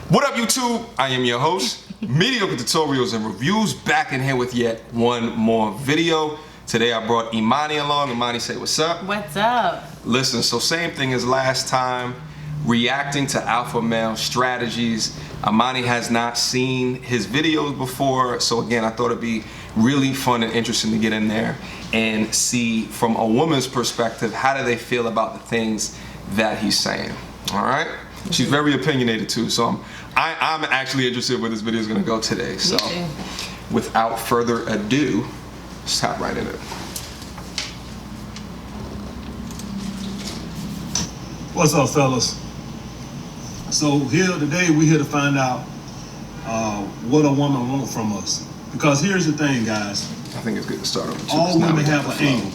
What up, YouTube? I am your host, Mediocre Tutorials and Reviews, back in here with yet one more video. Today I brought Imani along. Imani, say what's up. What's up? Listen, so same thing as last time, reacting to alpha male strategies. Imani has not seen his videos before, so again, I thought it'd be really fun and interesting to get in there and see from a woman's perspective, how do they feel about the things that he's saying, all right? She's very opinionated too, so I'm actually interested where this video is going to go today. So without further ado, let's hop right in it. What's up, fellas? So here today, we're here to find out what a woman wants from us. Because here's the thing, guys. I think it's good to start over. All women have an angle.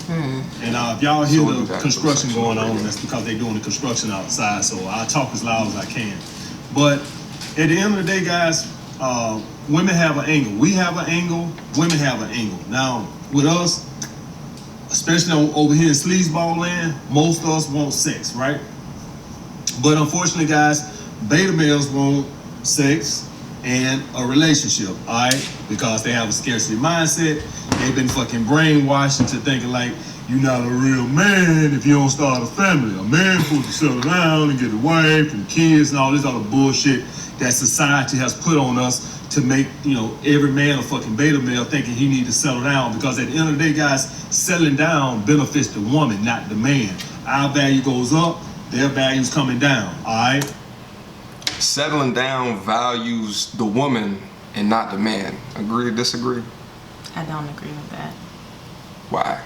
And if y'all hear the construction going on, that's because they're doing the construction outside. So I talk as loud as I can. But at the end of the day, guys, women have an angle. We have an angle. Women have an angle. Now, with us, especially over here in sleazeball land, most of us want sex, right? But unfortunately, guys, beta males want sex and a relationship, all right? Because they have a scarcity mindset. They've been fucking brainwashed into thinking like, you're not a real man if you don't start a family. A man supposed to settle down and get a wife and kids and all this other bullshit that society has put on us to make, you know, every man a fucking beta male thinking he need to settle down. Because at the end of the day, guys, settling down benefits the woman, not the man. Our value goes up, their value's coming down, all right? Settling down values the woman and not the man. Agree or disagree? I don't agree with that. Why?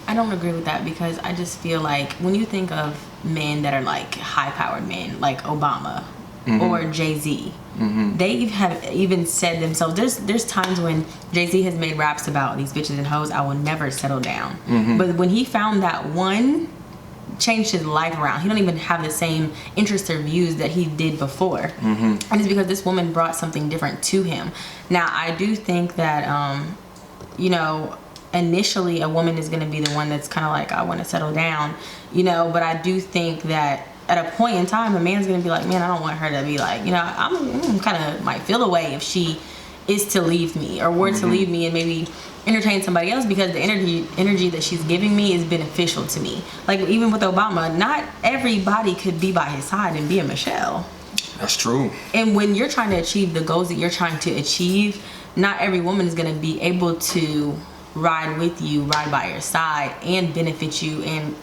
I don't agree with that because I just feel like when you think of men that are like high-powered men, like Obama or Jay-Z, they have even said themselves, there's times when Jay-Z has made raps about these bitches and hoes, I will never settle down. But when he found that one, changed his life around. He don't even have the same interests or views that he did before. And it's because this woman brought something different to him. Now, I do think that, you know, initially a woman is going to be the one that's kind of like, I want to settle down, you know, but I do think that at a point in time, a man's going to be like, man, I don't want her to be like, you know, I'm kind of might feel a way if she is to leave me or were to leave me and maybe entertain somebody else, because the energy that she's giving me is beneficial to me. Like even with Obama, not everybody could be by his side and be a Michelle. That's true. And when you're trying to achieve the goals that you're trying to achieve, not every woman is going to be able to ride with you, ride by your side and benefit you and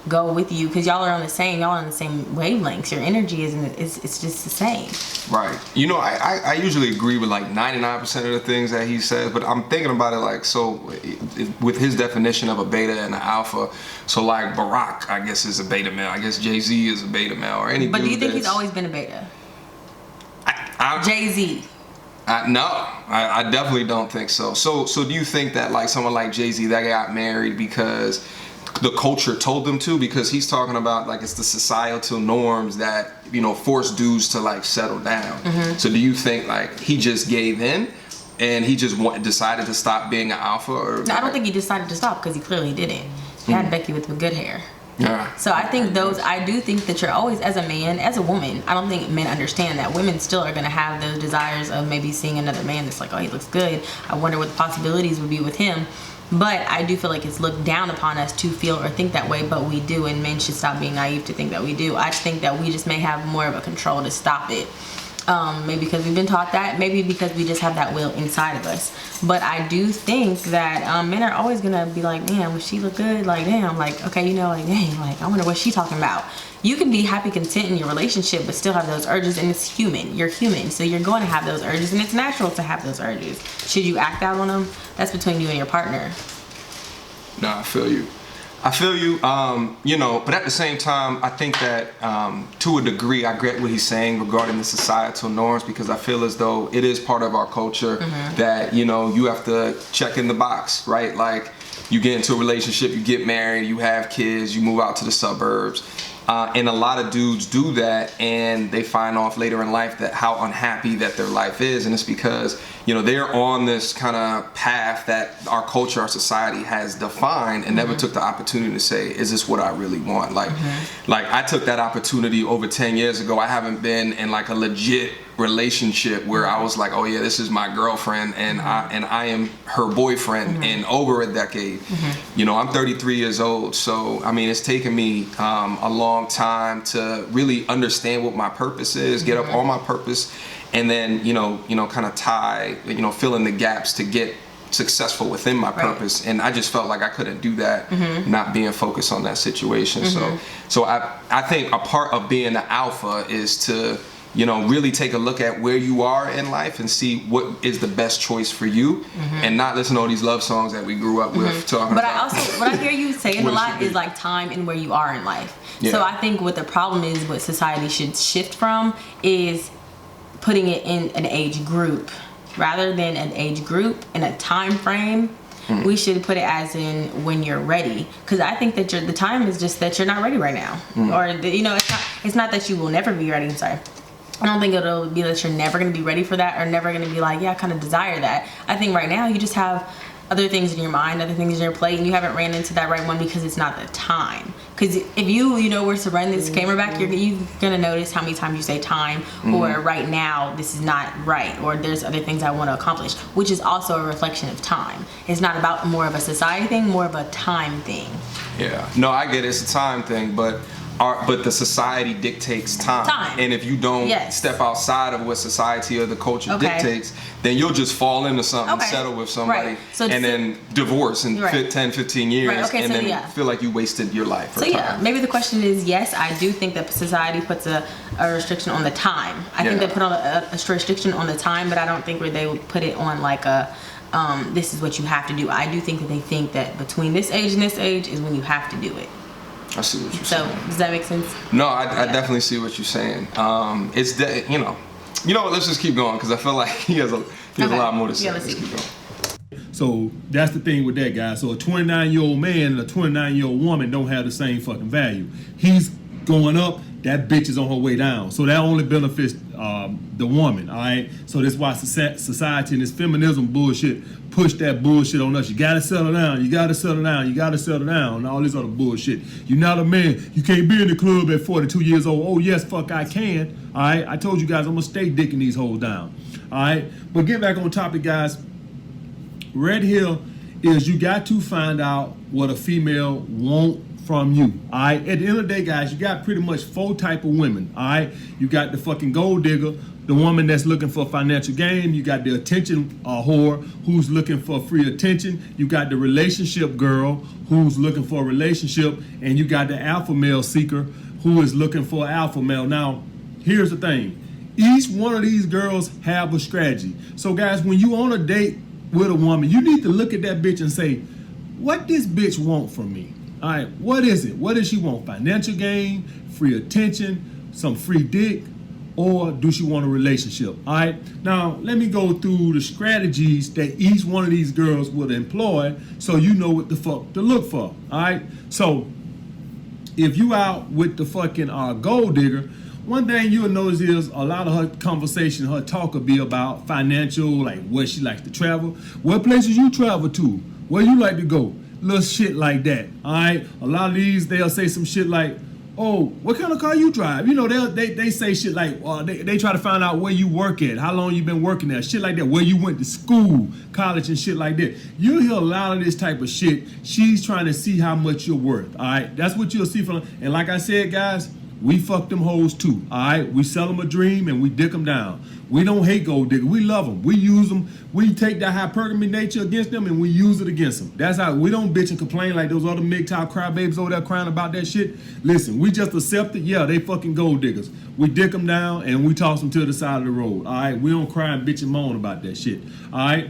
go with you, because y'all are on the same wavelengths. Your energy it's just the same. Right. You know, I usually agree with like 99% of the things that he says, but I'm thinking about it like, so with his definition of a beta and an alpha, so like Barack, I guess, is a beta male. I guess Jay-Z is a beta male, or any. But do you think he's always been a beta? Jay-Z. No, I definitely don't think so. So do you think that like someone like Jay-Z that got married because the culture told them to? Because he's talking about like it's the societal norms that, you know, force dudes to like settle down. So do you think like he just gave in and he just decided to stop being an alpha? Or no, I don't think he decided to stop, because he clearly didn't. He had Becky with the good hair. Yeah. So I do think that you're always, as a man, as a woman, I don't think men understand that women still are going to have those desires of maybe seeing another man that's like, oh, he looks good, I wonder what the possibilities would be with him. But I do feel like it's looked down upon us to feel or think that way, but we do, and men should stop being naive to think that we do. I just think that we just may have more of a control to stop it. Maybe because we've been taught that, maybe because we just have that will inside of us. But I do think that men are always gonna be like, man, when she look good, like damn, like okay, you know, like dang, like I wonder what she talking about. You can be happy, content in your relationship, but still have those urges, and it's human. You're human, so you're going to have those urges, and it's natural to have those urges. Should you act out on them? That's between you and your partner. No, I feel you. You know, but at the same time, I think that to a degree, I get what he's saying regarding the societal norms, because I feel as though it is part of our culture that, you know, you have to check in the box, right? Like you get into a relationship, you get married, you have kids, you move out to the suburbs. And a lot of dudes do that, and they find off later in life that how unhappy that their life is, and it's because, you know, they're on this kind of path that our culture, our society has defined, and never took the opportunity to say, is this what I really want? Like I took that opportunity over 10 years ago. I haven't been in like a legit relationship where I was like, oh yeah, this is my girlfriend, and I am her boyfriend in over a decade. You know, I'm 33 years old, so I mean, it's taken me a long time to really understand what my purpose is, get up on my purpose, and then you know kind of tie, fill in the gaps to get successful within my purpose. And I just felt like I couldn't do that not being focused on that situation. So I think a part of being the alpha is to really take a look at where you are in life and see what is the best choice for you, and not listen to all these love songs that we grew up with talking but about. But I also, what I hear you saying a lot is like time and where you are in life. Yeah. So I think what the problem is, what society should shift from is putting it in an age group rather than an age group in a time frame. We should put it as in when you're ready, because I think that the time is just that you're not ready right now, or it's not that you will never be ready. I'm sorry. I don't think it'll be that you're never going to be ready for that, or never going to be like, yeah, I kind of desire that. I think right now you just have other things in your mind, other things in your plate, and you haven't ran into that right one because it's not the time. Because if you were to run this camera back, you're going to notice how many times you say time, or right now, this is not right, or there's other things I want to accomplish, which is also a reflection of time. It's not about more of a society thing, more of a time thing. Yeah. No, I get it. It's a time thing, but the society dictates time. And if you don't step outside of what society or the culture dictates, then you'll just fall into something, settle with somebody, and then divorce in 10, 15 years, and then feel like you wasted your life. So maybe the question is, yes, I do think that society puts a restriction on the time. I think they put on a restriction on the time, but I don't think where they would put it on like a this is what you have to do. I do think that they think that between this age and this age is when you have to do it. I see what you're saying. So does that make sense? No, I definitely see what you're saying. It's you know what? Let's just keep going, because I feel like he has a lot more to say. Let's keep going. So that's the thing with that guy. So a 29-year-old man and a 29-year-old woman don't have the same fucking value. He's going up, that bitch is on her way down. So that only benefits the woman, all right? So that's why society and this feminism bullshit push that bullshit on us. You gotta settle down, you gotta settle down, you gotta settle down, and all this other bullshit. You're not a man, you can't be in the club at 42 years old. Oh yes, fuck I can, all right? I told you guys I'm gonna stay dicking these hoes down, all right? But get back on topic, guys. Right here is you got to find out what a female want from you, all right? At the end of the day, guys, you got pretty much 4 type of women, all right? You got the fucking gold digger, the woman that's looking for financial gain. You got the attention whore who's looking for free attention. You got the relationship girl who's looking for a relationship. And you got the alpha male seeker who is looking for an alpha male. Now, here's the thing. Each one of these girls have a strategy. So, guys, when you on a date with a woman, you need to look at that bitch and say, what this bitch want from me? All right, what is it? What does she want? Financial gain, free attention, some free dick, or do she want a relationship? All right, now let me go through the strategies that each one of these girls would employ so you know what the fuck to look for. All right, so if you out with the fucking gold digger, one thing you'll notice is a lot of her conversation, her talk will be about financial, like where she likes to travel, what places you travel to, where you like to go, little shit like that. All right, a lot of these, they'll say some shit like, oh, what kind of car you drive? You know, they say shit like, they try to find out where you work at, how long you been working there, shit like that, where you went to school, college and shit like that. You'll hear a lot of this type of shit. She's trying to see how much you're worth, all right? That's what you'll see from, and like I said, guys, we fuck them hoes too, all right? We sell them a dream and we dick them down. We don't hate gold diggers. We love them. We use them. We take that hypergamy nature against them and we use it against them. That's how we don't bitch and complain like those other MGTOW crybabies over there crying about that shit. Listen, we just accept it. Yeah, they fucking gold diggers. We dick them down and we toss them to the side of the road, all right? We don't cry and bitch and moan about that shit, all right?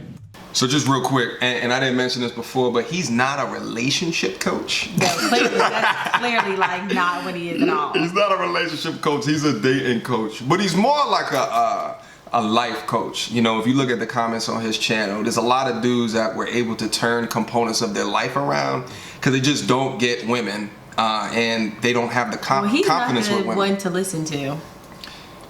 So just real quick, and I didn't mention this before, but he's not a relationship coach. Yeah, clearly, that's clearly like not what he is at all. He's not a relationship coach. He's a dating coach, but he's more like a life coach. You know, if you look at the comments on his channel, there's a lot of dudes that were able to turn components of their life around because they just don't get women and they don't have the He's confidence not with the women. one to listen to.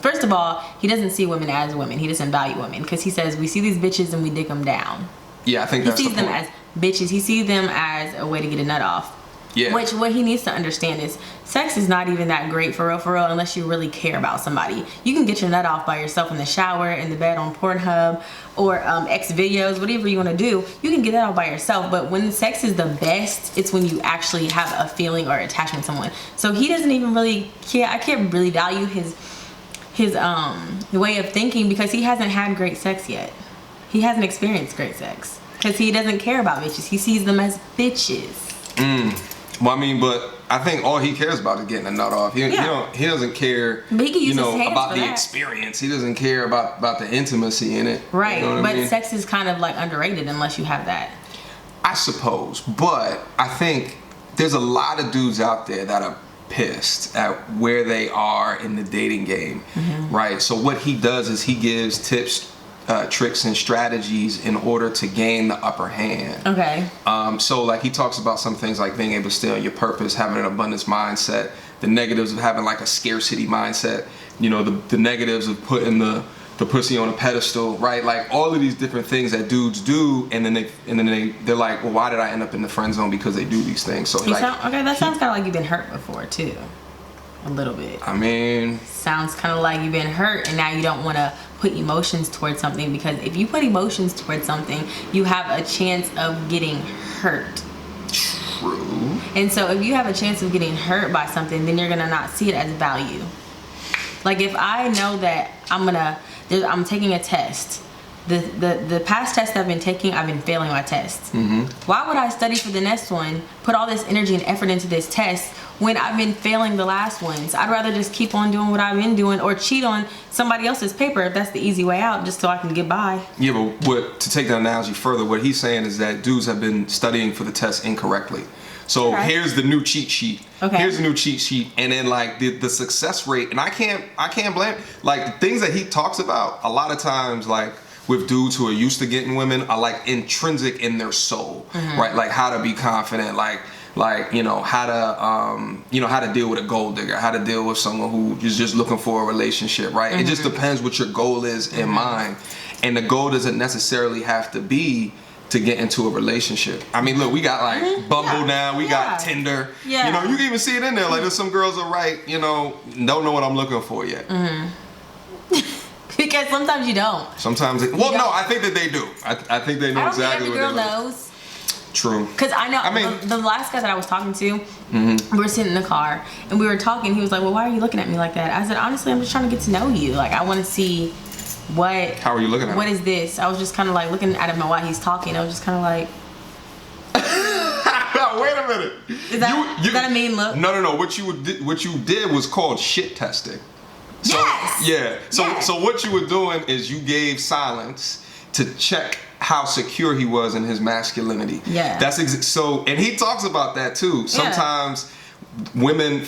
First of all, he doesn't see women as women. He doesn't value women because he says we see these bitches and we dick them down. Yeah, I think He that's sees the them point. as bitches. He sees them as a way to get a nut off. Yeah. Which what he needs to understand is sex is not even that great for real, unless you really care about somebody. You can get your nut off by yourself in the shower, in the bed, on Pornhub, or X videos, whatever you want to do. You can get that off by yourself. But when sex is the best, it's when you actually have a feeling or attachment to someone. So he doesn't even really care. I can't really value his way of thinking because he hasn't had great sex yet. He hasn't experienced great sex because he doesn't care about bitches. He sees them as bitches. Well, I mean, but I think all he cares about is getting a nut off. He doesn't care, But he can use his hands about for the that. experience. He doesn't care about the intimacy in it. Right, You know what but I mean? sex is kind of like underrated unless you have that. I suppose, but I think there's a lot of dudes out there that are pissed at where they are in the dating game, right? So what he does is he gives tips, tricks, and strategies in order to gain the upper hand. Okay. So like he talks about some things like being able to stay on your purpose, having an abundance mindset, the negatives of having like a scarcity mindset, the negatives of putting the pussy on a pedestal, right? Like all of these different things that dudes do, and then they're like, well, why did I end up in the friend zone? Because they do these things. So That sounds kind of like you've been hurt before too, a little bit. I mean, Sounds kind of like you've been hurt, and now you don't want to put emotions towards something, because if you put emotions towards something, you have a chance of getting hurt. true. And so if you have a chance of getting hurt by something, then you're gonna not see it as value. Like if I know that I'm taking a test, the past tests I've been taking, I've been failing my tests. Why would I study for the next one, put all this energy and effort into this test when I've been failing the last ones? I'd rather just keep on doing what I've been doing, or cheat on somebody else's paper if that's the easy way out, just so I can get by. Yeah, but to take the analogy further, what he's saying is that dudes have been studying for the test incorrectly. So Okay. here's the new cheat sheet. Okay. Here's the new cheat sheet, and then like the success rate, and I can't blame, like the things that he talks about a lot of times, like with dudes who are used to getting women, are like intrinsic in their soul, right? Like how to be confident, like how to deal with a gold digger, how to deal with someone who is just looking for a relationship, right? It just depends what your goal is in mind, and the goal doesn't necessarily have to be to get into a relationship. I mean, look, we got like Bumble now, we got Tinder. Yeah. You can even see it in there. Like there's some girls that write, don't know what I'm looking for yet. Because sometimes you don't. Sometimes, no, I think that they do. I think they know I don't exactly think what every girl they're looking. knows. True. Because I know, I mean- the last guy that I was talking to, we were sitting in the car and we were talking. He was like, well, why are you looking at me like that? I said, honestly, I'm just trying to get to know you. Like, I want to see How are you looking at what him? is this? I was just kind of like looking at him while he's talking. I was just kind of like, Wait a minute. is that a mean look? No. What you did was called shit testing. So, Yes! Yeah. Yes. So what you were doing is you gave silence to check how secure he was in his masculinity. Yeah. That's so, and he talks about that too. Sometimes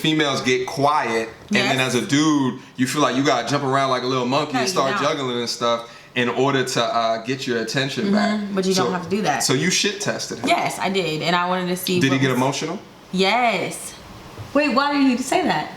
females get quiet, and Yes. then as a dude, you feel like you gotta jump around like a little monkey No, and you start don't. juggling and stuff in order to get your attention back. But you don't have to do that. So you shit tested him. Yes, I did. And I wanted to see. Did he what get was- emotional? Yes. Wait, why did you say that?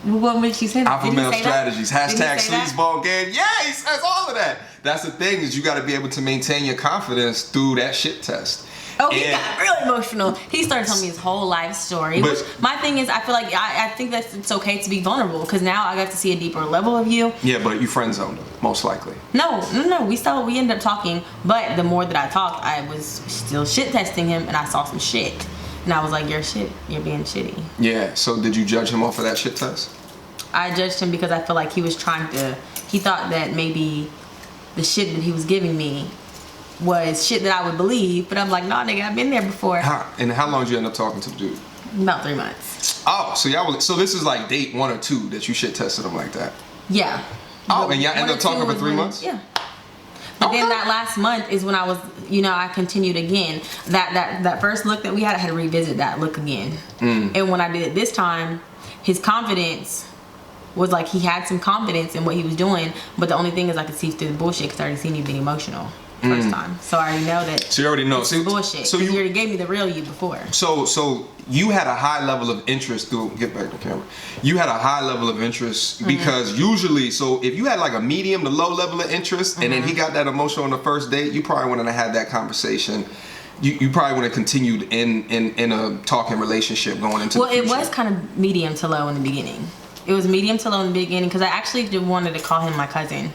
What makes you say that? Alpha Did he male say that? strategies. Did he Hashtag say that? sleazeball game. Yeah, he says all of that. That's the thing, is you got to be able to maintain your confidence through that shit test. Oh, he And- got really emotional. He started telling me his whole life story. But- Which, my thing is, I feel like I think that it's okay to be vulnerable, because now I got to see a deeper level of you. Yeah, but you friend zoned him, most likely. No. We ended up talking, but the more that I talked, I was still shit testing him, and I saw some shit, and I was like, "You're shit. You're being shitty." Yeah. So did you judge him off of that shit test? I judged him because I feel like he thought that maybe the shit that he was giving me was shit that I would believe, but I'm like, nah, nigga, I've been there before. And how long did you end up talking to the dude? About 3 months. Oh, so this is like date 1 or 2 that you shit tested him like that. Yeah. Oh, and y'all One ended or up talking two for was 3 when- months? Yeah. But then that last month is when I was, I continued again. That first look that we had, I had to revisit that look again. And when I did it this time, his confidence was like, he had some confidence in what he was doing, but the only thing is I could see through the bullshit because I already seen you being emotional. first time. So I already know that. So you already know. It's bullshit. So you you already gave me the real you before. So you had a high level of interest through. Get back to the camera. You had a high level of interest because usually, so if you had like a medium to low level of interest, and then he got that emotional on the first date, you probably wouldn't have had that conversation. You probably would have continued in a talking relationship going into. Well, the future. it was kind of medium to low in the beginning. It was medium to low in the beginning because I actually wanted to call him my cousin.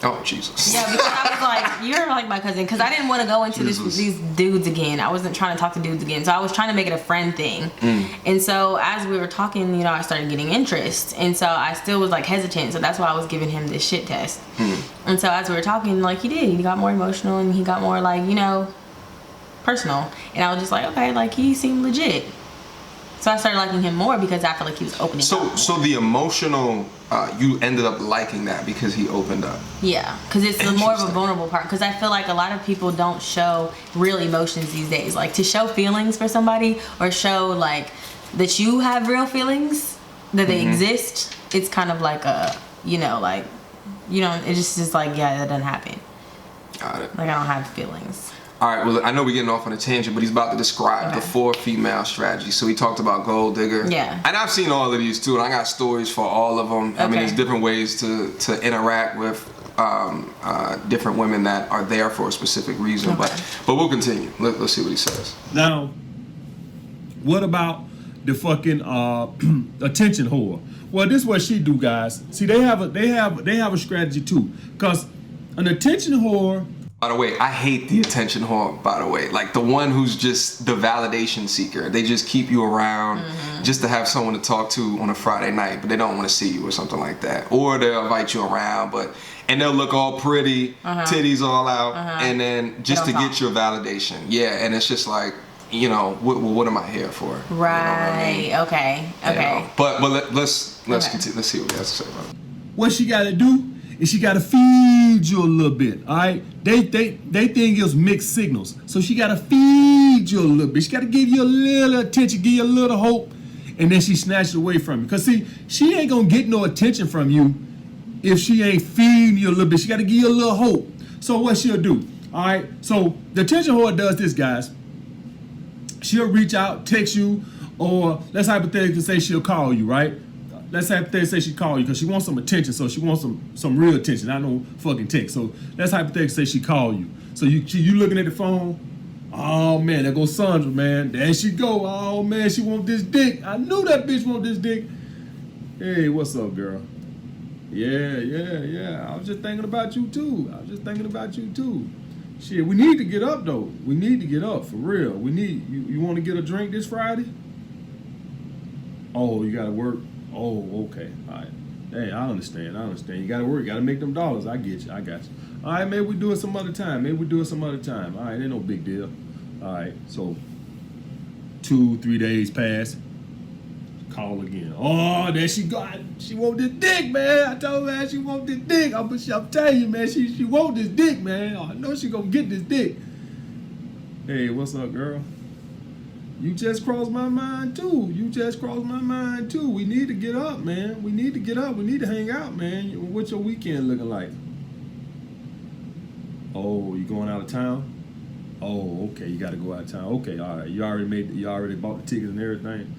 Oh, Jesus. Yeah, because I was like, you're like my cousin. Because I didn't want to go into these dudes again. I wasn't trying to talk to dudes again. So I was trying to make it a friend thing. And so as we were talking, you know, I started getting interest. And so I still was like hesitant. So that's why I was giving him this shit test. And so as we were talking, like he did. He got more emotional and he got more like, you know, personal. And I was just like, okay, like he seemed legit. So I started liking him more because I felt like he was opening up. So the emotional, you ended up liking that because he opened up. Yeah, because it's more of a vulnerable part. Because I feel like a lot of people don't show real emotions these days. Like to show feelings for somebody or show like that you have real feelings, that they exist. It's kind of like a, you know, like, you know, it's just like, yeah, that doesn't happen. Got it. Like I don't have feelings. All right, well, I know we're getting off on a tangent, but he's about to describe the 4 female strategies. So he talked about gold digger. Yeah. And I've seen all of these too, and I got stories for all of them. I mean, there's different ways to interact with different women that are there for a specific reason. But we'll continue. Let's see what he says. Now, what about the fucking attention whore? Well, this is what she do, guys. See, they have a strategy too, because an attention whore. By the way, I hate the attention whore, by the way. Like the one who's just the validation seeker. They just keep you around just to have someone to talk to on a Friday night, but they don't want to see you or something like that. Or they'll invite you around, and they'll look all pretty, titties all out, and then just to get your validation. Yeah, and it's just like, you know, what am I here for? Right. You know what I mean? Okay. You know? But let's continue. Let's see what he has to say about it. What she got to do is she got to feed you a little bit, all right? They think it's mixed signals. So she got to feed you a little bit. She got to give you a little attention, give you a little hope, and then she snatches away from you. Because, see, she ain't going to get no attention from you if she ain't feeding you a little bit. She got to give you a little hope. So what she'll do, all right? So the attention whore does this, guys. She'll reach out, text you, or let's hypothetically say she'll call you, right? Let's hypothetically say she called you because she wants some attention, so she wants some real attention, not no fucking text. So let's hypothetically say she called you. So you looking at the phone, oh man, there goes Sandra, man. There she go. Oh man, she want this dick. I knew that bitch want this dick. Hey, what's up, girl? Yeah. I was just thinking about you too. Shit, we need to get up though. We need to get up for real. We need you want to get a drink this Friday? Oh, you gotta work. Oh, okay. All right. Hey, I understand. You gotta work. You gotta make them dollars. I get you. I got you. All right, maybe we do it some other time. All right, ain't no big deal. All right, so 2-3 days pass. Call again. Oh, there she go. She want this dick, man. I told her she want this dick. I'm telling you, man. She want this dick, man. Oh, I know she gonna get this dick. Hey, what's up, girl? You just crossed my mind too. We need to get up, man. We need to hang out, man. What's your weekend looking like? Oh, you going out of town? Oh, okay. You got to go out of town. Okay, all right. You already bought the tickets and everything.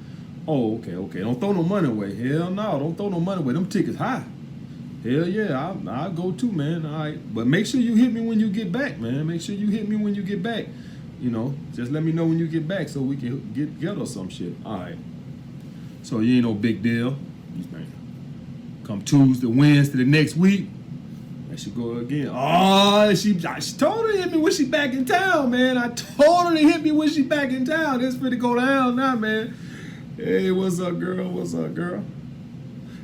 Oh, okay. Don't throw no money away. Hell no, don't throw no money away. Them tickets high. Hell yeah, I'll go too, man. All right, but make sure you hit me when you get back, man. You know, just let me know when you get back so we can get together or some shit. All right. So you ain't no big deal. Come Tuesday, Wednesday, the next week, there she go again. Oh, she told her to hit me when she back in town, man. I told her to hit me when she back in town. It's finna go down now, man. Hey, what's up, girl?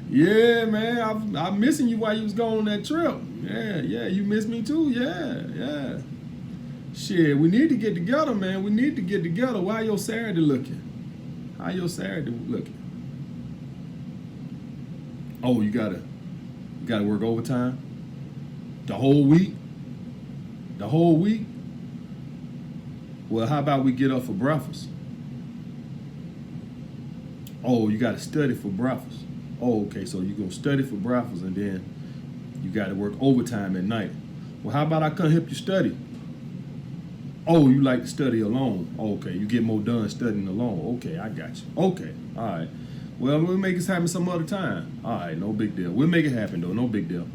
Yeah, man, I'm missing you while you was going on that trip. Yeah, you miss me too. Yeah. Shit, we need to get together, man. Why your Saturday looking? How your Saturday looking? Oh, you gotta work overtime? The whole week? Well, how about we get up for breakfast? Oh, you gotta study for breakfast. Oh, okay, so you're gonna study for breakfast and then you gotta work overtime at night. Well, how about I come help you study? Oh, you like to study alone. Okay, you get more done studying alone. Okay, I got you. Okay, all right. Well, we'll make this happen some other time. All right, no big deal. We'll make it happen, though. No big deal.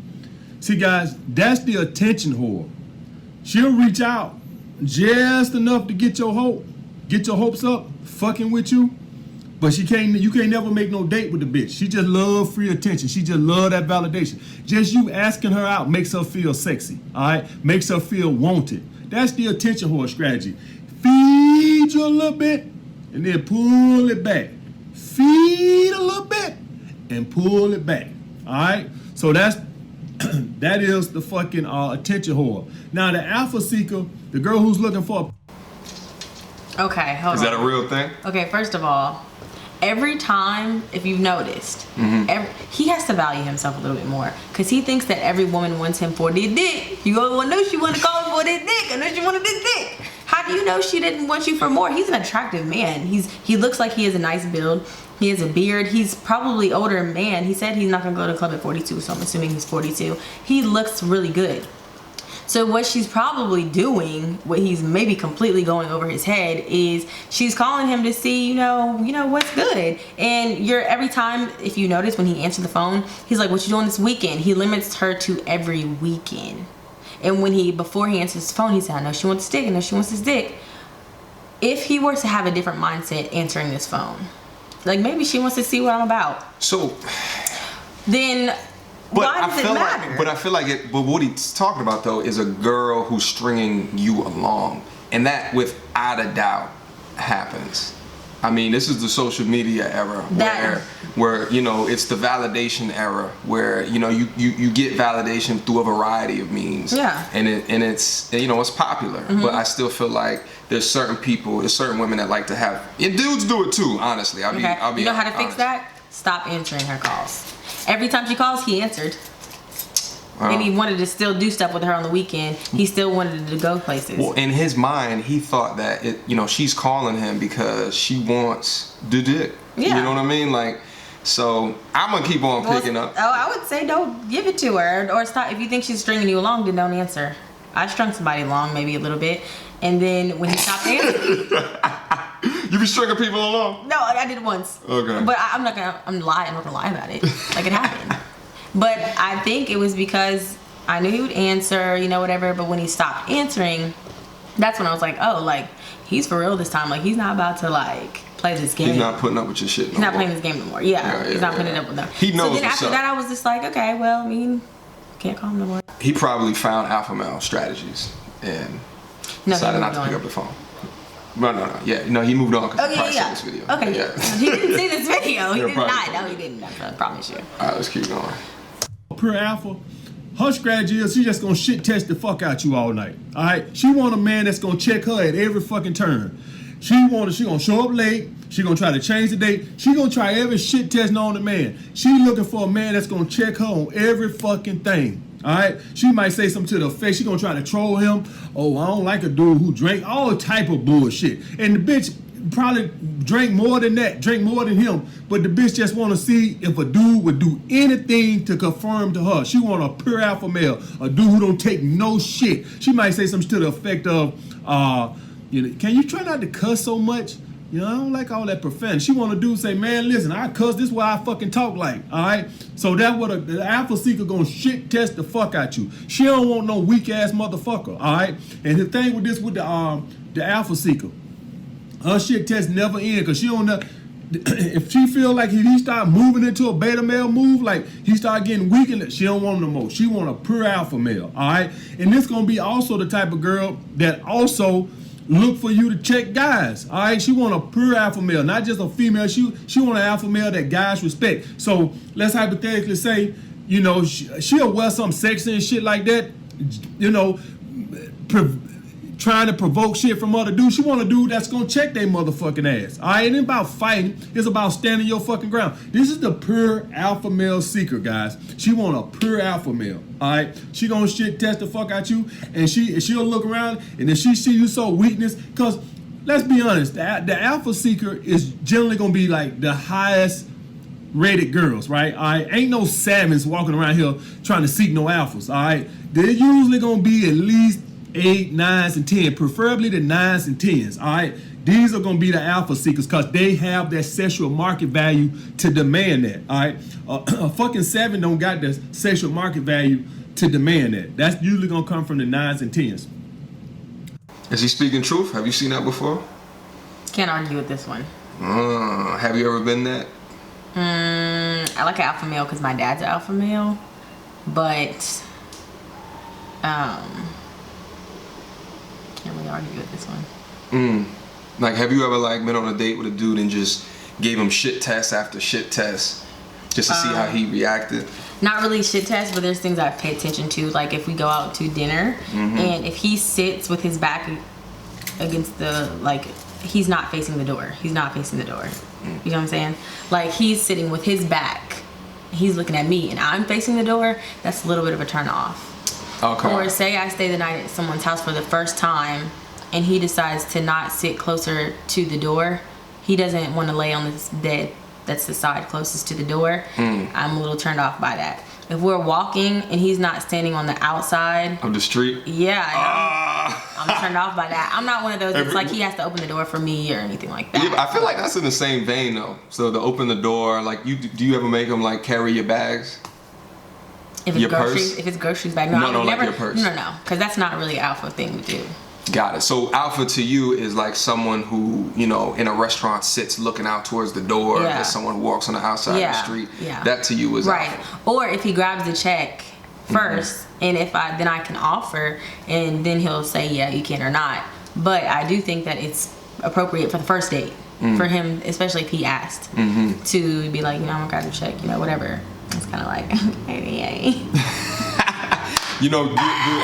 See, guys, that's the attention whore. She'll reach out just enough to get your hopes up, fucking with you. But you can't never make no date with the bitch. She just love free attention. She just love that validation. Just you asking her out makes her feel sexy, all right? Makes her feel wanted. That's the attention whore strategy. Feed you a little bit and then pull it back. Feed a little bit and pull it back, all right? So that is the fucking attention whore. Now the alpha seeker, the girl who's looking for. Okay, hold on. Is that a real thing? Okay, first of all, every time, if you've noticed, he has to value himself a little bit more because he thinks that every woman wants him for the dick. You go, well, no, she want to call him for this dick. I know she wanted this dick. How do you know she didn't want you for more? He's an attractive man. He looks like he has a nice build. He has a beard. He's probably older man. He said he's not gonna go to the club at 42, so I'm assuming he's 42. He looks really good. So what she's probably doing, what he's maybe completely going over his head, is she's calling him to see, you know what's good. And every time, if you notice, when he answers the phone, he's like, "What you doing this weekend?" He limits her to every weekend. And before he answers his phone, he said, "I know she wants this dick. I know she wants this dick." If he were to have a different mindset answering this phone, like maybe she wants to see what I'm about. So then. Why does it matter? But I feel like but what he's talking about though is a girl who's stringing you along, and that without a doubt happens. I mean, this is the social media era where it's the validation era where you get validation through a variety of means. Yeah. And it's it's popular, but I still feel like there's certain women that like to have. And dudes do it too. Honestly, I'll be. You know how to fix that? Stop answering her calls. Every time she calls, he answered. And he wanted to still do stuff with her on the weekend. He still wanted to go places. Well, in his mind, he thought that she's calling him because she wants the dick. Yeah. You know what I mean? Like, so I'm gonna keep on picking up. Oh, I would say don't give it to her or stop. If you think she's stringing you along, then don't answer. I strung somebody along maybe a little bit, and then when he stopped answering. You be stringing people along? No, I did it once. Okay. But I'm not gonna lie about it. Like it happened. But I think it was because I knew he would answer, whatever. But when he stopped answering, that's when I was like, oh, like he's for real this time. Like he's not about to play this game. He's not putting up with your shit. He's not playing this game no more. Yeah, he's not putting it up with them. He knows. So then after that, I was just like, okay, well, I mean, can't call him no more. He probably found alpha male strategies and decided not to pick up the phone. No. Yeah, he moved on because he probably saw this video. Okay, yeah. He didn't see this video. He did not. No, he didn't. I promise you. All right, let's keep going. Pure alpha, her strategy is she just gonna shit test the fuck out you all night. All right, she want a man that's gonna check her at every fucking turn. She gonna show up late. She gonna try to change the date. She gonna try every shit test known to man. She looking for a man that's gonna check her on every fucking thing. All right, she might say something to the face. She gonna try to troll him. Oh, I don't like a dude who drank all type of bullshit. And the bitch probably drank more than him. But the bitch just want to see if a dude would do anything to conform to her. She want a pure alpha male, a dude who don't take no shit. She might say something to the effect of, can you try not to cuss so much? I don't like all that profanity. She want to do say, man, listen, I cuss. This is why I fucking talk like. All right. So that's what the alpha seeker gonna shit test the fuck out you. She don't want no weak ass motherfucker. All right. And the thing with the alpha seeker, her shit test never end because she don't know. If she feel like he start moving into a beta male move, like he start getting weakened, she don't want him no more. She want a pure alpha male. All right. And this gonna be also the type of girl that also look for you to check guys. All right, she want a pure alpha male, not just a female. She want an alpha male that guys respect. So let's hypothetically say, she'll wear something sexy and shit like that. Trying to provoke shit from other dudes. She want a dude that's gonna check their motherfucking ass. All right, it ain't about fighting. It's about standing your fucking ground. This is the pure alpha male seeker, guys. She want a pure alpha male. All right, she gonna shit test the fuck out you, and she'll look around, and if she see you so weakness, cause let's be honest, the alpha seeker is generally gonna be like the highest rated girls, right? All right, ain't no savage walking around here trying to seek no alphas. All right, they're usually gonna be at least 8, 9s, and 10, preferably the 9s and 10s. All right, these are gonna be the alpha seekers because they have that sexual market value to demand that. All right, a fucking 7 don't got the sexual market value to demand that. That's usually gonna come from the 9s and 10s. Is he speaking truth? Have you seen that before? Can't argue with this one. Have you ever been that? I like an alpha male because my dad's an alpha male, but can't really argue with this one. Like, have you ever like been on a date with a dude and just gave him shit test after shit test just to see how he reacted? Not really shit test, but there's things I pay attention to. Like if we go out to dinner and if he sits with his back against the, like, he's not facing the door. He's not facing the door. You know what I'm saying? Like he's sitting with his back. He's looking at me and I'm facing the door. That's a little bit of a turn off. Okay. Or say I stay the night at someone's house for the first time and he decides to not sit closer to the door. He doesn't want to lay on this bed that's the side closest to the door. I'm a little turned off by that. If we're walking and he's not standing on the outside of the street, I'm turned off by that. I'm not one of those that's like he has to open the door for me or anything like that. Yeah, I feel like that's in the same vein though. So to open the door, like do you ever make him like carry your bags? If it's groceries, if it's groceries bag, no, like your purse. No, because that's not really an alpha thing to do. Got it. So alpha to you is like someone who, you know, in a restaurant sits looking out towards the door. Yeah. As someone who walks on the outside of the street. Yeah. That to you is right. alpha. Or if he grabs the check first, and if then I can offer, and then he'll say yeah you can or not. But I do think that it's appropriate for the first date for him, especially if he asked, to be like, you know, I'm gonna grab the check, you know, whatever. It's kind of like, hey. You know,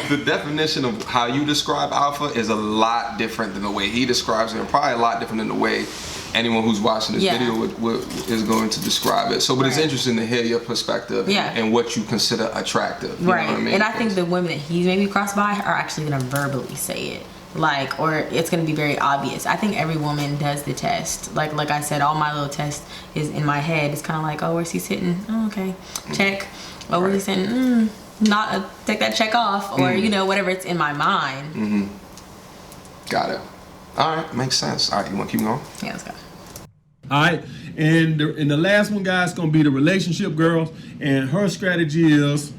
the definition of how you describe alpha is a lot different than the way he describes it, and probably a lot different than the way anyone who's watching this video is going to describe it. So, but it's interesting to hear your perspective and what you consider attractive. You know what I mean? And I think the women that he's maybe crossed by are actually going to verbally say it. Like, or it's going to be very obvious. I think every woman does the test. Like I said, all my little test is in my head. It's kind of like, oh, where's he sitting? Oh, okay. Check. Oh, where's he sitting? Not take that check off, or you know, whatever, it's in my mind. Got it. All right, makes sense. All right, you want to keep going? Yeah, let's go. All right, and the last one, guys, gonna be the relationship girls, and her strategy is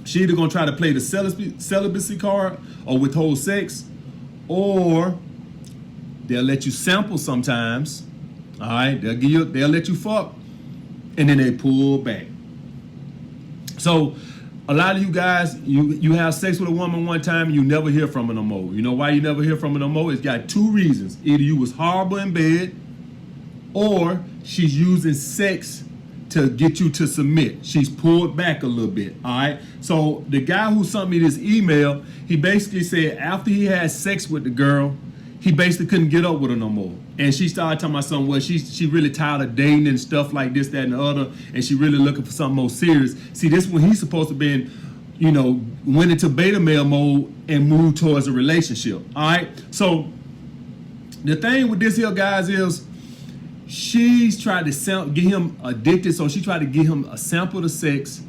she either gonna try to play the celibacy card or withhold sex, or they'll let you sample sometimes. All right, they'll let you fuck, and then they pull back. So a lot of you guys, you have sex with a woman one time and you never hear from her no more. You know why you never hear from her no more? It's got two reasons. Either you was horrible in bed, or she's using sex to get you to submit. She's pulled back a little bit, all right? So the guy who sent me this email, he basically said after he had sex with the girl, he basically couldn't get up with her no more. And she started telling my son, well, she really tired of dating and stuff like this, that, and the other, and she really looking for something more serious. See, this when he's supposed to be, you know, went into beta male mode and moved towards a relationship, all right? So the thing with this here, guys, is she's tried to get him addicted, so she tried to get him a sample of sex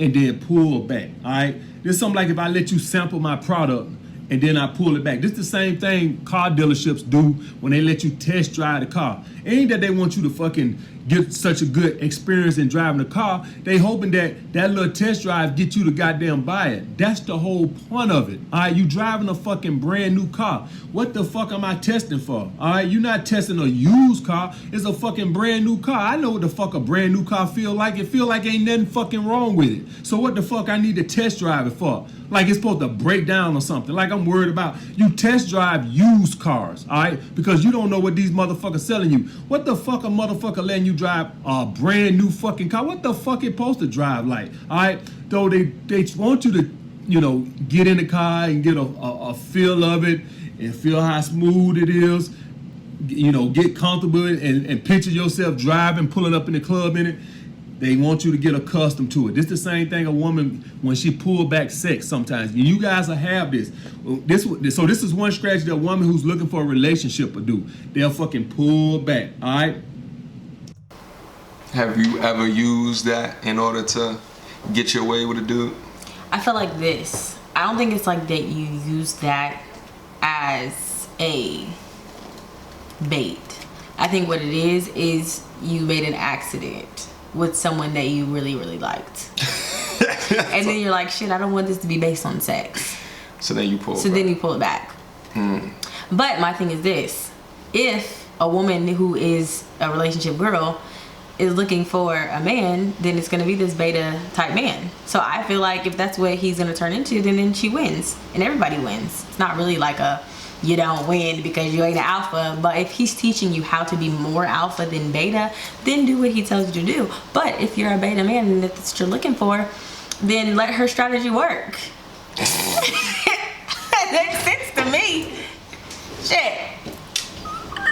and then pull back, all right? This is something like if I let you sample my product and then I pull it back. This is the same thing car dealerships do when they let you test drive the car. It ain't that they want you to fucking get such a good experience in driving the car. They hoping that that little test drive get you to goddamn buy it. That's the whole point of it. All right, you driving a fucking brand new car. What the fuck am I testing for? All right, you're not testing a used car. It's a fucking brand new car. I know what the fuck a brand new car feel like. It feel like ain't nothing fucking wrong with it. So what the fuck I need to test drive it for? Like it's supposed to break down or something. Like I'm worried about you test drive used cars, all right? Because you don't know what these motherfuckers selling you. What the fuck a motherfucker letting you drive a brand new fucking car? What the fuck it supposed to drive like, all right? Though they want you to, you know, get in the car and get a feel of it and feel how smooth it is, you know, get comfortable and picture yourself driving, pulling up in the club in it. They want you to get accustomed to it. This is the same thing a woman, when she pull back sex sometimes. You guys will have this. So this is one strategy that a woman who's looking for a relationship will do. They'll fucking pull back, all right? Have you ever used that in order to get your way with a dude? I feel like this. I don't think it's like that you use that as a bait. I think what it is you made an accident with someone that you really, really liked. And then you're like, shit, I don't want this to be based on sex. So then you pull it back. Then you pull it back. But my thing is this. If a woman who is a relationship girl is looking for a man, then it's going to be this beta type man. So I feel like if that's what he's going to turn into, then she wins. And everybody wins. It's not really like a you don't win because you ain't an alpha. But if he's teaching you how to be more alpha than beta, then do what he tells you to do. But if you're a beta man and that's what you're looking for, then let her strategy work. It makes sense to me. Shit.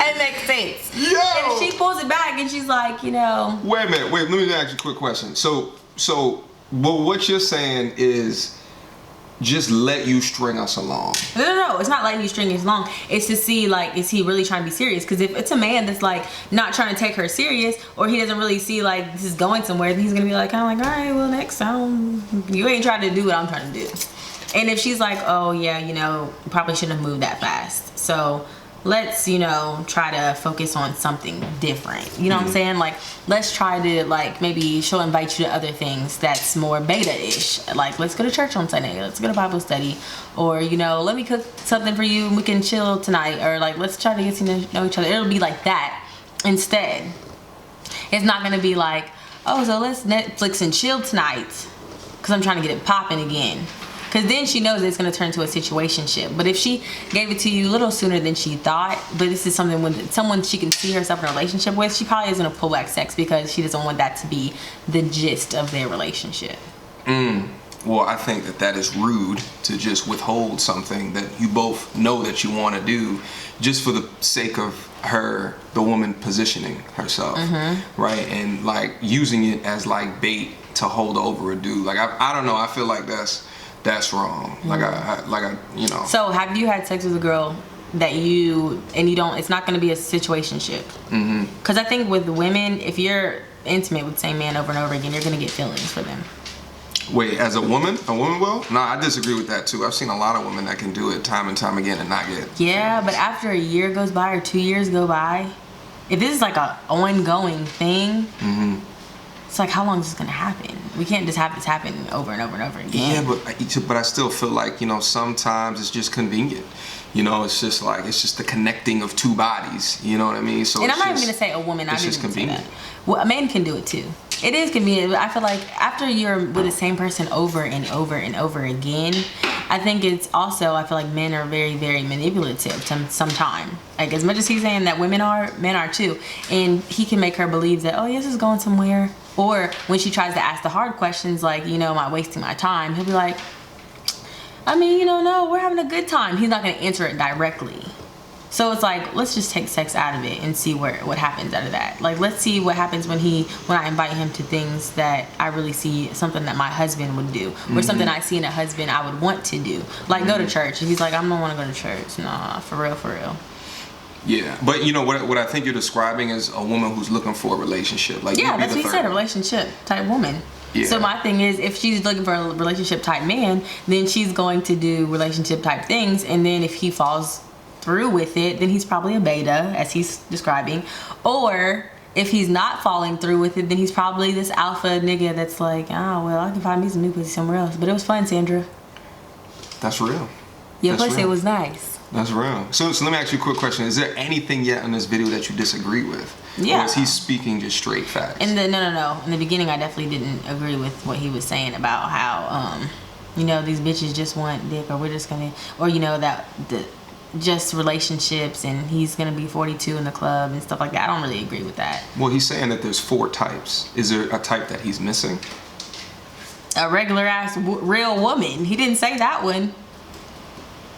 It makes sense. Yo! If she pulls it back and she's like, you know... Wait a minute. Let me ask you a quick question. So what you're saying is just let you string us along. No. It's not letting you string us along. It's to see, like, is he really trying to be serious? Because if it's a man that's, like, not trying to take her serious, or he doesn't really see, like, this is going somewhere, then he's going to be like, kind of like, all right, well, next time, you ain't trying to do what I'm trying to do. And if she's like, oh, yeah, you know, probably shouldn't have moved that fast. So let's, you know, try to focus on something different. You know what I'm saying? Like, let's try to, like, maybe she'll invite you to other things that's more beta-ish. Like, let's go to church on Sunday. Let's go to Bible study. Or, you know, let me cook something for you and we can chill tonight. Or, like, let's try to get to know each other. It'll be like that instead. It's not going to be like, oh, so let's Netflix and chill tonight because I'm trying to get it popping again. Because then she knows it's going to turn into a situationship. But if she gave it to you a little sooner than she thought, but this is something when someone she can see herself in a relationship with, she probably is going to pull back sex because she doesn't want that to be the gist of their relationship. Well, I think that is rude to just withhold something that you both know that you want to do just for the sake of the woman positioning herself, right? And like using it as like bait to hold over a dude. Like, I don't know. I feel like that's wrong. Like I you know. So have you had sex with a girl that it's not going to be a situationship? Because I think with women, if you're intimate with the same man over and over again, you're going to get feelings for them. Wait, as a woman will? No, I disagree with that too. I've seen a lot of women that can do it time and time again and not get Yeah, but after a year goes by or 2 years go by, if this is like an ongoing thing, it's like, how long is this going to happen? We can't just have this happen over and over and over again. Yeah, but I still feel like, you know, sometimes it's just convenient. You know, it's just the connecting of two bodies. You know what I mean? So and I'm not even going to say a woman. It's just convenient. Well, a man can do it too. It is convenient. But I feel like after you're with the same person over and over and over again, I think it's also, I feel like men are very, very manipulative sometimes. Like, as much as he's saying that women are, men are too. And he can make her believe that, oh, yes, it's going somewhere. Or when she tries to ask the hard questions, like, you know, am I wasting my time? He'll be like, I mean, you know, no, we're having a good time. He's not going to answer it directly. So it's like, let's just take sex out of it and see what happens out of that. Like, let's see what happens when I invite him to things that I really see something that my husband would do, or something I see in a husband I would want to do. Like, go to church. And he's like, I don't want to go to church. Nah, for real. Yeah, but you know what I think you're describing is a woman who's looking for a relationship. Like, yeah, that's what he said, a relationship type woman. Yeah. So my thing is, if she's looking for a relationship type man, then she's going to do relationship type things, and then if he falls through with it, then he's probably a beta, as he's describing. Or if he's not falling through with it, then he's probably this alpha nigga that's like, oh, well, I can find me some new pussy somewhere else. But it was fun, Sandra. That's real. Your pussy was nice. That's real. So let me ask you a quick question. Is there anything yet in this video that you disagree with? Yeah. Or is he speaking just straight facts? No. In the beginning, I definitely didn't agree with what he was saying about how, you know, these bitches just want dick, or we're just gonna, or, you know, that just relationships, and he's gonna be 42 in the club and stuff like that. I don't really agree with that. Well, he's saying that there's 4 types. Is there a type that he's missing? A regular ass real woman. He didn't say that one.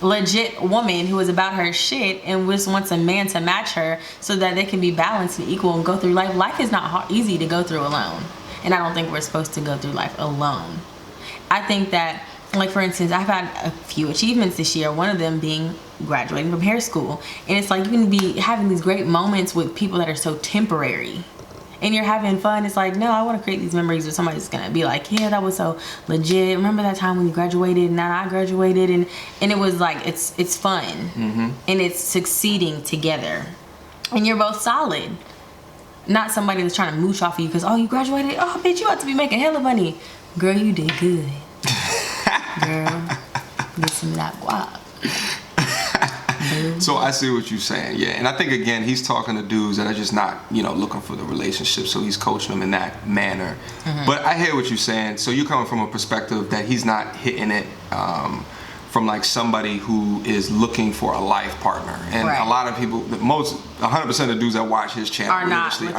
Legit woman who is about her shit and just wants a man to match her so that they can be balanced and equal and go through life. Life is not easy to go through alone, and I don't think we're supposed to go through life alone. I think that, like, for instance, I've had a few achievements this year, one of them being graduating from hair school, and it's like you can be having these great moments with people that are so temporary, and you're having fun, it's like, no, I want to create these memories where somebody's gonna be like, yeah, that was so legit. Remember that time when you graduated and now I graduated, and it was like, it's fun, and it's succeeding together, and you're both solid. Not somebody that's trying to mooch off of you because, oh, you graduated, oh, bitch, you ought to be making hella money. Girl, you did good. Girl, get some of that guap. So I see what you're saying, yeah. And I think, again, he's talking to dudes that are just not, looking for the relationship. So he's coaching them in that manner. But I hear what you're saying. So you're coming from a perspective that he's not hitting it from like somebody who is looking for a life partner. And a lot of people, 100% of dudes that watch his channel are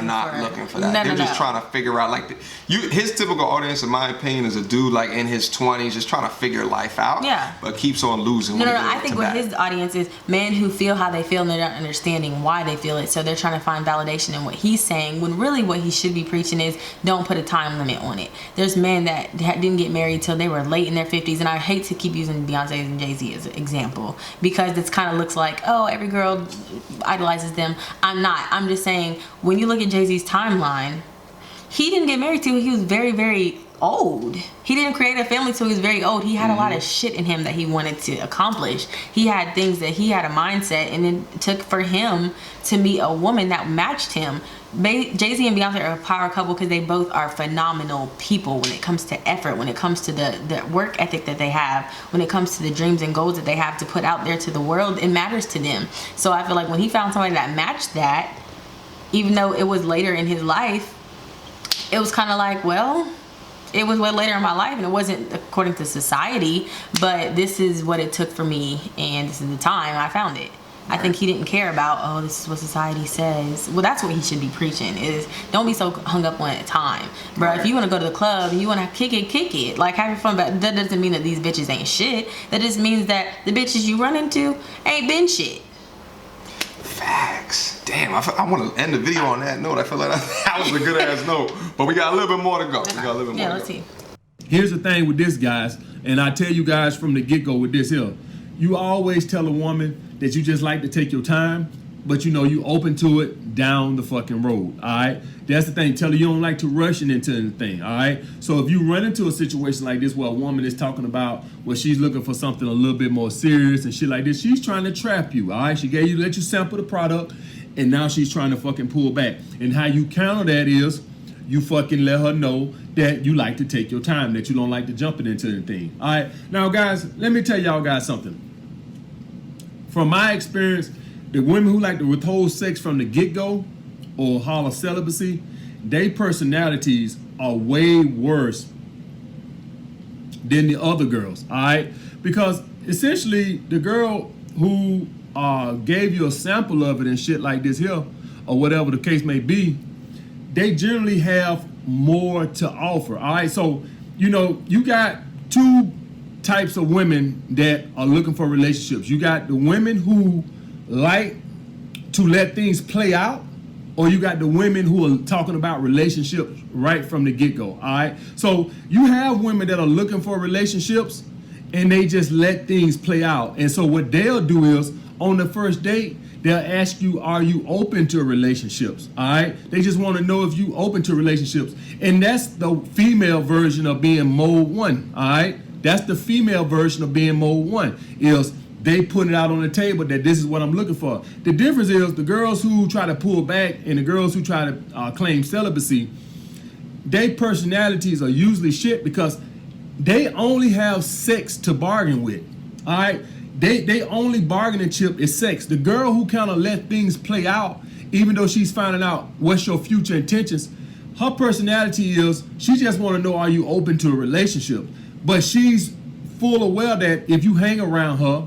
not looking for that. They're just trying to figure out, like, his typical audience, in my opinion, is a dude like in his 20s, just trying to figure life out. Yeah. But keeps on losing. No, I think what his audience is men who feel how they feel and they're not understanding why they feel it. So they're trying to find validation in what he's saying, when really what he should be preaching is don't put a time limit on it. There's men that didn't get married till they were late in their 50s, and I hate to keep using Beyonce and Jay-Z as an example because it kind of looks like, oh, every girl idolizes them. I'm not. I'm just saying, when you look at Jay-Z's timeline, he didn't get married till he was very, very old. He didn't create a family till he was very old. He had a lot of shit in him that he wanted to accomplish. He had things that he had a mindset, and it took for him to meet a woman that matched him. Jay-Z and Beyonce are a power couple because they both are phenomenal people when it comes to effort, when it comes to the work ethic that they have, when it comes to the dreams and goals that they have to put out there to the world. It matters to them. So I feel like when he found somebody that matched that, even though it was later in his life, it was kind of like, well, it was way later in my life and it wasn't according to society, but this is what it took for me, and this is the time I found it. I think he didn't care about, oh, this is what society says. Well, that's what he should be preaching, is don't be so hung up on time. Bro, if you want to go to the club and you want to kick it. Like, have your fun, but that doesn't mean that these bitches ain't shit. That just means that the bitches you run into ain't been shit. Facts. Damn, I want to end the video on that note. I feel like that was a good ass note. But we got a little bit more to go. Let's see. Here's the thing with this, guys, and I tell you guys from the get-go with this here. You always tell a woman that you just like to take your time, but you open to it down the fucking road, all right? That's the thing. Tell her you don't like to rush into anything, all right? So if you run into a situation like this where a woman is talking about where she's looking for something a little bit more serious and shit like this, she's trying to trap you, all right? She let you sample the product, and now she's trying to fucking pull back. And how you counter that is you fucking let her know that you like to take your time, that you don't like to jump into anything, all right? Now, guys, let me tell y'all guys something. From my experience, the women who like to withhold sex from the get-go or holler celibacy, their personalities are way worse than the other girls, all right? Because essentially, the girl who gave you a sample of it and shit like this here, or whatever the case may be, they generally have more to offer, all right? So, you got two types of women that are looking for relationships. You got the women who like to let things play out, or you got the women who are talking about relationships right from the get-go, all right? So you have women that are looking for relationships and they just let things play out. And so what they'll do is, on the first date, they'll ask you, are you open to relationships, all right? They just want to know if you open to relationships. And that's the female version of being mode 1, all right? That's the female version of being mode 1, is they put it out on the table that this is what I'm looking for. The difference is the girls who try to pull back and the girls who try to claim celibacy, their personalities are usually shit because they only have sex to bargain with, all right? They only bargaining chip is sex. The girl who kind of let things play out, even though she's finding out what's your future intentions, her personality is she just want to know, are you open to a relationship? But she's full aware that if you hang around her,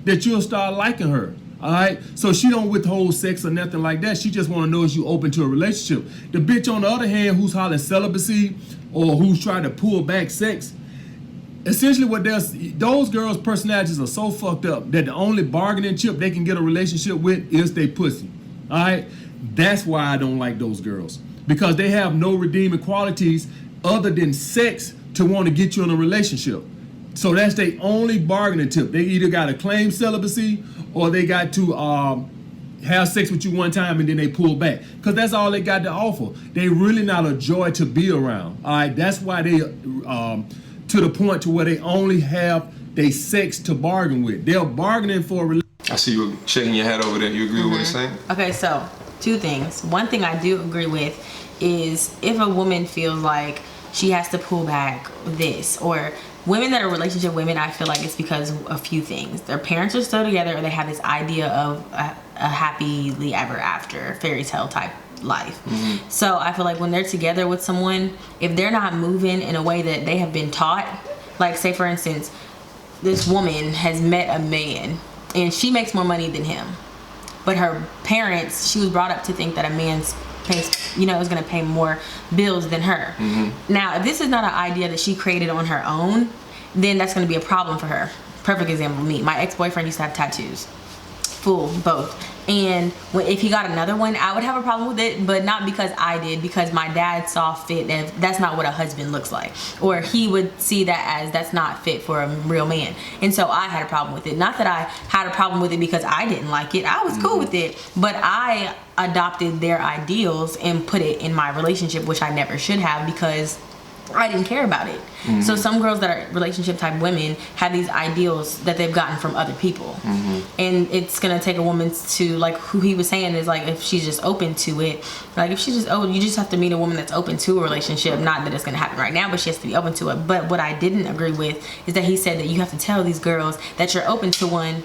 that you'll start liking her, all right? So she don't withhold sex or nothing like that. She just want to know is you open to a relationship. The bitch, on the other hand, who's hollering celibacy or who's trying to pull back sex, essentially what those girls' personalities are so fucked up that the only bargaining chip they can get a relationship with is they pussy, all right? That's why I don't like those girls, because they have no redeeming qualities other than sex to want to get you in a relationship. So that's their only bargaining tip. They either got to claim celibacy or they got to have sex with you one time and then they pull back, because that's all they got to offer. They really not a joy to be around. All right, that's why they to the point to where they only have they sex to bargain with. They're bargaining for a relationship. I see you shaking your head over there. You agree with what he's saying? Okay, so 2 things. One thing I do agree with is if a woman feels like she has to pull back this, or women that are relationship women, I feel like it's because of a few things. Their parents are still together, or they have this idea of a happily ever after fairy tale type life. So I feel like when they're together with someone, if they're not moving in a way that they have been taught, like say for instance, this woman has met a man and she makes more money than him, but her parents, she was brought up to think that a man's pays, is going to pay more bills than her. Now, if this is not an idea that she created on her own, then that's going to be a problem for her. Perfect example, me. My ex-boyfriend used to have tattoos. Full, both. And if he got another one, I would have a problem with it, but not because I did, because my dad saw fit and that's not what a husband looks like. Or he would see that as that's not fit for a real man. And so I had a problem with it. Not that I had a problem with it because I didn't like it. I was cool with it, but I adopted their ideals and put it in my relationship, which I never should have, because I didn't care about it. So some girls that are relationship type women have these ideals that they've gotten from other people. And it's gonna take a woman to, like who he was saying is like, if she's just open to it, like if she's just you just have to meet a woman that's open to a relationship. Not that it's gonna happen right now, but she has to be open to it. But what I didn't agree with is that he said that you have to tell these girls that you're open to one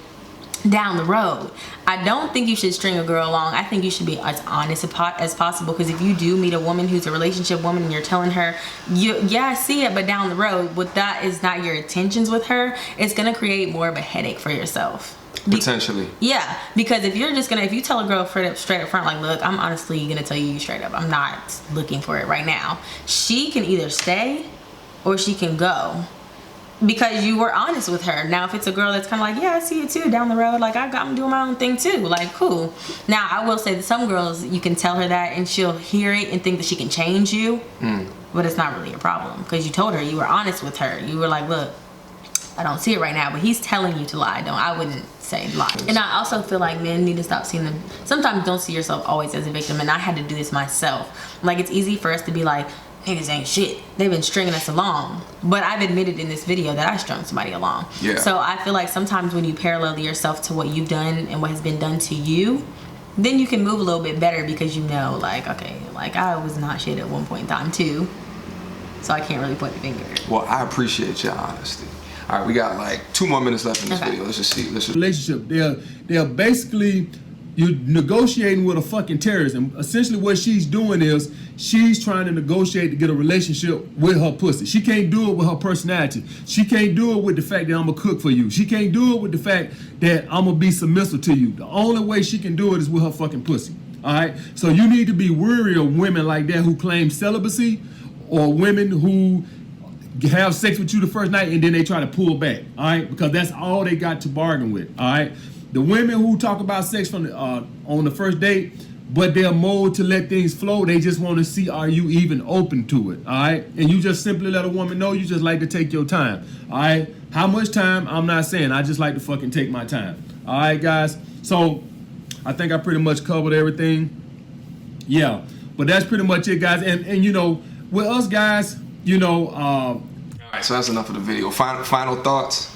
down the road. I don't think you should string a girl along. I think you should be as honest as possible, because if you do meet a woman who's a relationship woman and you're telling her, yeah, I see it, but down the road, what that is not your intentions with her, it's gonna create more of a headache for yourself. Potentially. Yeah, because if you tell a girl straight up front, like, look, I'm honestly gonna tell you straight up, I'm not looking for it right now, she can either stay or she can go, because you were honest with her. Now, if it's a girl that's kind of like, yeah, I see it too down the road, like I'm doing my own thing too, like cool. Now, I will say that some girls, you can tell her that and she'll hear it and think that she can change you, but it's not really a problem, because you told her, you were honest with her. You were like, look, I don't see it right now, but he's telling you to lie. I wouldn't say lie. And I also feel like men need to stop seeing them. Sometimes don't see yourself always as a victim, and I had to do this myself. Like, it's easy for us to be like, niggas ain't shit, they've been stringing us along, but I've admitted in this video that I strung somebody along. So I feel like sometimes when you parallel yourself to what you've done and what has been done to you, then you can move a little bit better, because you know, like, okay, like I was not shit at one point in time too, so I can't really point the finger. Well, I appreciate your honesty. All right, we got like 2 more minutes left in this video. Let's just see. Relationship, they're basically, you're negotiating with a fucking terrorist, and essentially what she's doing is she's trying to negotiate to get a relationship with her pussy. She can't do it with her personality. She can't do it with the fact that I'm gonna cook for you. She can't do it with the fact that I'm gonna be submissive to you. The only way she can do it is with her fucking pussy. All right, so you need to be wary of women like that who claim celibacy, or women who have sex with you the first night and then they try to pull back. All right, because that's all they got to bargain with. All right. The women who talk about sex from on the first date, but they're molded to let things flow, they just want to see, are you even open to it, all right? And you just simply let a woman know you just like to take your time, all right? How much time, I'm not saying. I just like to fucking take my time, all right, guys? So I think I pretty much covered everything. Yeah, but that's pretty much it, guys. And with us, guys, all right, so that's enough of the video. Final thoughts?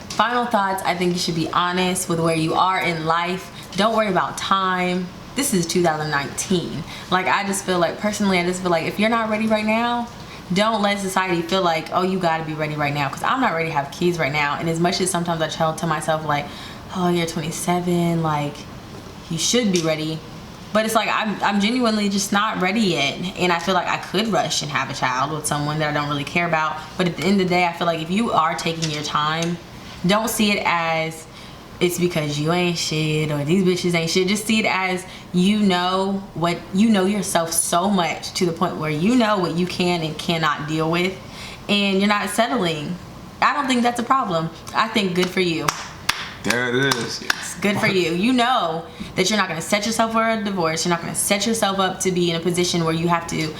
Final thoughts, I think you should be honest with where you are in life. Don't worry about time. This is 2019. Like, I just feel like, personally, if you're not ready right now, don't let society feel like, oh, you gotta be ready right now, because I'm not ready to have kids right now. And as much as sometimes I tell myself, like, oh, you're 27, like, you should be ready. But it's like, I'm genuinely just not ready yet. And I feel like I could rush and have a child with someone that I don't really care about. But at the end of the day, I feel like if you are taking your time, don't see it as it's because you ain't shit or these bitches ain't shit. Just see it as you know yourself so much to the point where you know what you can and cannot deal with, and you're not settling. I don't think that's a problem. I think good for you. There it is. It's good for you. You know that you're not going to set yourself for a divorce. You're not going to set yourself up to be in a position where you have to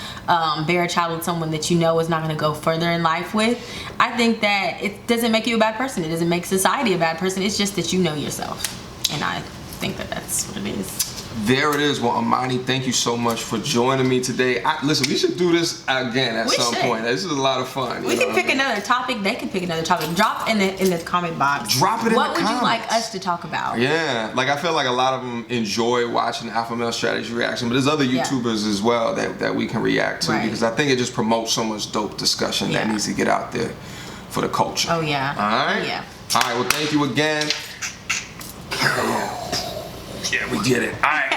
bear a child with someone that you know is not going to go further in life with. I think that it doesn't make you a bad person. It doesn't make society a bad person. It's just that you know yourself. And I think that that's what it is. There it is. Well, Amani, thank you so much for joining me today. Listen, we should do this again at some point. This is a lot of fun. We can pick another topic. They can pick another topic. Drop in the comment box. Drop it in the comments. What would you like us to talk about? Yeah, like I feel like a lot of them enjoy watching Alpha Male Strategy Reaction, but there's other YouTubers as well that we can react to because I think it just promotes so much dope discussion that needs to get out there for the culture. Oh yeah. All right. Oh, yeah. All right. Well, thank you again. Yeah, we did it. All right.